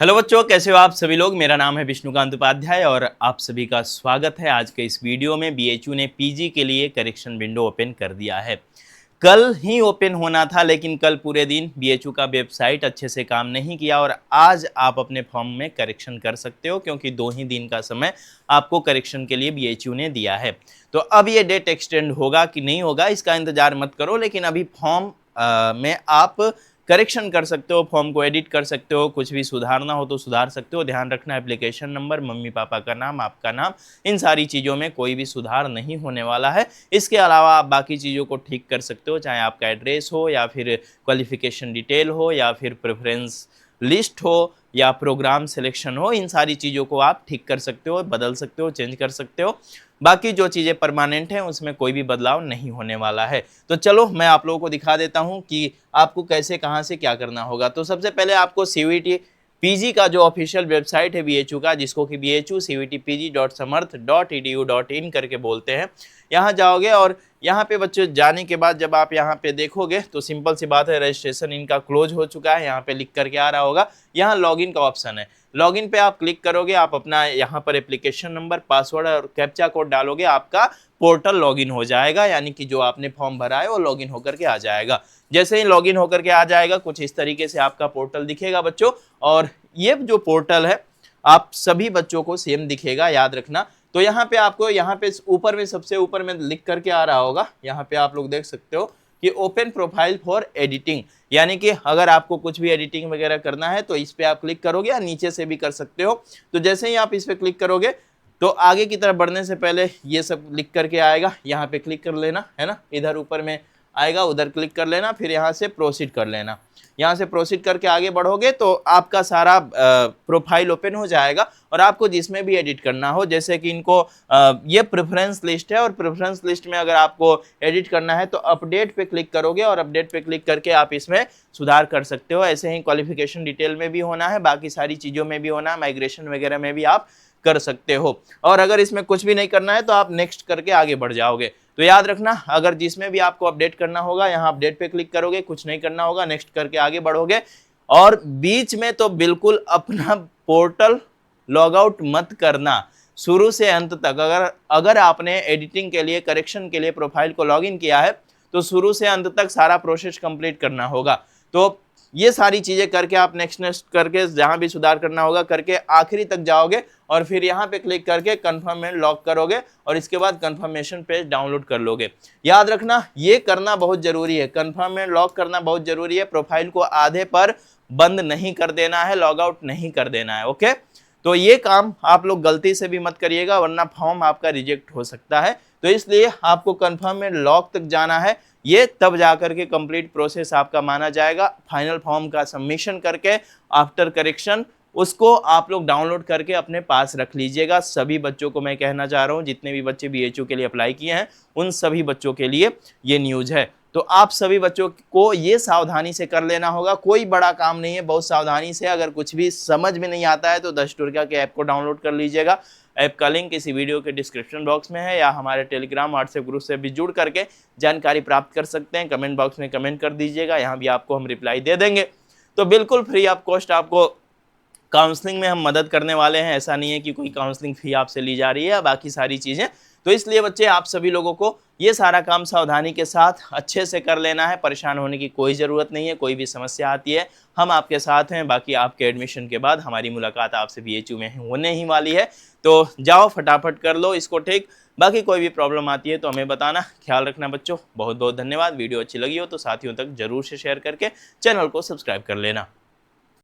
Hello बच्चों, कैसे हो आप सभी लोग। मेरा नाम है विष्णुकांत उपाध्याय और आप सभी का स्वागत है आज के इस वीडियो में। बीएचयू ने पीजी के लिए करेक्शन विंडो ओपन कर दिया है। कल ही ओपन होना था, लेकिन कल पूरे दिन बीएचयू का वेबसाइट अच्छे से काम नहीं किया और आज आप अपने फॉर्म में करेक्शन कर सकते हो, क्योंकि 2 ही दिन का समय आपको करेक्शन के लिए बीएचयू ने दिया है। तो अब ये डेट एक्सटेंड होगा कि नहीं होगा इसका इंतजार मत करो, लेकिन अभी फॉर्म में आप करेक्शन कर सकते हो, फॉर्म को एडिट कर सकते हो, कुछ भी सुधारना हो तो सुधार सकते हो। ध्यान रखना, एप्लीकेशन नंबर, मम्मी पापा का नाम, आपका नाम, इन सारी चीज़ों में कोई भी सुधार नहीं होने वाला है। इसके अलावा आप बाकी चीज़ों को ठीक कर सकते हो, चाहे आपका एड्रेस हो या फिर क्वालिफिकेशन डिटेल हो या फिर प्रेफरेंस लिस्ट हो या प्रोग्राम सिलेक्शन हो। इन सारी चीज़ों को आप ठीक कर सकते हो, बदल सकते हो, चेंज कर सकते हो। बाकी जो चीज़ें परमानेंट हैं उसमें कोई भी बदलाव नहीं होने वाला है। तो चलो मैं आप लोगों को दिखा देता हूं कि आपको कैसे, कहां से क्या करना होगा। तो सबसे पहले आपको सीवीटी पीजी का जो ऑफिशियल वेबसाइट है बीएचयू का, जिसको कि bhu.cvtpg.samarth.edu.in करके बोलते हैं, यहाँ जाओगे और यहाँ पे बच्चों जाने के बाद जब आप यहाँ पे देखोगे तो सिंपल सी बात है, रजिस्ट्रेशन इनका क्लोज हो चुका है। यहाँ पे लिख करके आ रहा होगा, यहाँ लॉगिन का ऑप्शन है। लॉगिन पे आप क्लिक करोगे, आप अपना यहाँ पर एप्लीकेशन नंबर, पासवर्ड और कैप्चा कोड डालोगे, आपका पोर्टल लॉगिन हो जाएगा। यानी कि जो आपने फॉर्म भरा है वो लॉगिन होकर के आ जाएगा। जैसे ही लॉगिन होकर के आ जाएगा, कुछ इस तरीके से आपका पोर्टल दिखेगा बच्चों। और ये जो पोर्टल है आप सभी बच्चों को सेम दिखेगा, याद रखना। तो यहाँ पे आपको, यहाँ पे ऊपर में, सबसे ऊपर में लिख करके आ रहा होगा, यहाँ पे आप लोग देख सकते हो कि ओपन प्रोफाइल फॉर एडिटिंग। यानी कि अगर आपको कुछ भी एडिटिंग वगैरह करना है तो इस पे आप क्लिक करोगे, या नीचे से भी कर सकते हो। तो जैसे ही आप इस पे क्लिक करोगे तो आगे की तरफ बढ़ने से पहले ये सब लिख करके आएगा, यहाँ पे क्लिक कर लेना है ना। इधर ऊपर में आएगा, उधर क्लिक कर लेना, फिर यहाँ से प्रोसीड कर लेना। यहाँ से प्रोसीड करके आगे बढ़ोगे तो आपका सारा प्रोफाइल ओपन हो जाएगा। और आपको जिसमें भी एडिट करना हो, जैसे कि इनको ये प्रेफरेंस लिस्ट है, और प्रेफरेंस लिस्ट में अगर आपको एडिट करना है तो अपडेट पे क्लिक करोगे, और अपडेट पे क्लिक करके आप इसमें सुधार कर सकते हो। ऐसे ही क्वालिफिकेशन डिटेल में भी होना है, बाकी सारी चीज़ों में भी होना है, माइग्रेशन वगैरह में भी आप कर सकते हो। और अगर इसमें कुछ भी नहीं करना है तो आप नेक्स्ट करके आगे बढ़ जाओगे। तो याद रखना, अगर जिसमें भी आपको अपडेट करना होगा, यहाँ अपडेट पे क्लिक करोगे, कुछ नहीं करना होगा, नेक्स्ट करके आगे बढ़ोगे। और बीच में तो बिल्कुल अपना पोर्टल लॉग आउट मत करना, शुरू से अंत तक। अगर आपने एडिटिंग के लिए, करेक्शन के लिए प्रोफाइल को लॉगिन किया है तो शुरू से अंत तक सारा प्रोसेस कंप्लीट करना होगा। तो ये सारी चीजें करके आप नेक्स्ट करके, जहां भी सुधार करना होगा करके आखिरी तक जाओगे, और फिर यहाँ पे क्लिक करके कंफर्म एंड लॉक करोगे, और इसके बाद कंफर्मेशन पेज डाउनलोड कर लोगे। याद रखना, ये करना बहुत जरूरी है, कंफर्म एंड लॉक करना बहुत जरूरी है। प्रोफाइल को आधे पर बंद नहीं कर देना है, लॉग आउट नहीं कर देना है। ओके, तो ये काम आप लोग गलती से भी मत करिएगा, वरना फॉर्म आपका रिजेक्ट हो सकता है। तो इसलिए आपको कंफर्म एंड लॉक तक जाना है, ये तब जाकर के कंप्लीट प्रोसेस आपका माना जाएगा। फाइनल फॉर्म का सबमिशन करके आफ्टर करेक्शन उसको आप लोग डाउनलोड करके अपने पास रख लीजिएगा। सभी बच्चों को मैं कहना चाह रहा हूँ, जितने भी बच्चे बीएचयू के लिए अप्लाई किए हैं उन सभी बच्चों के लिए ये न्यूज़ है। तो आप सभी बच्चों को ये सावधानी से कर लेना होगा, कोई बड़ा काम नहीं है, बहुत सावधानी से। अगर कुछ भी समझ में नहीं आता है तो 10 टुरकिया के ऐप को डाउनलोड कर लीजिएगा। ऐप का लिंक इसी वीडियो के डिस्क्रिप्शन बॉक्स में है, या हमारे टेलीग्राम व्हाट्सएप ग्रुप से भी जुड़ करके जानकारी प्राप्त कर सकते हैं। कमेंट बॉक्स में कमेंट कर दीजिएगा, यहाँ भी आपको हम रिप्लाई दे देंगे। तो बिल्कुल फ्री ऑफ कॉस्ट आपको काउंसलिंग में हम मदद करने वाले हैं। ऐसा नहीं है कि कोई काउंसलिंग फी आपसे ली जा रही है या बाकी सारी चीज़ें। तो इसलिए बच्चे, आप सभी लोगों को ये सारा काम सावधानी के साथ अच्छे से कर लेना है। परेशान होने की कोई ज़रूरत नहीं है, कोई भी समस्या आती है हम आपके साथ हैं। बाकी आपके एडमिशन के बाद हमारी मुलाकात आपसे बीएचयू में होने ही वाली है। तो जाओ फटाफट कर लो इसको ठीक। बाकी कोई भी प्रॉब्लम आती है तो हमें बताना। ख्याल रखना बच्चों, बहुत बहुत धन्यवाद। वीडियो अच्छी लगी हो तो साथियों तक जरूर से शेयर करके चैनल को सब्सक्राइब कर लेना।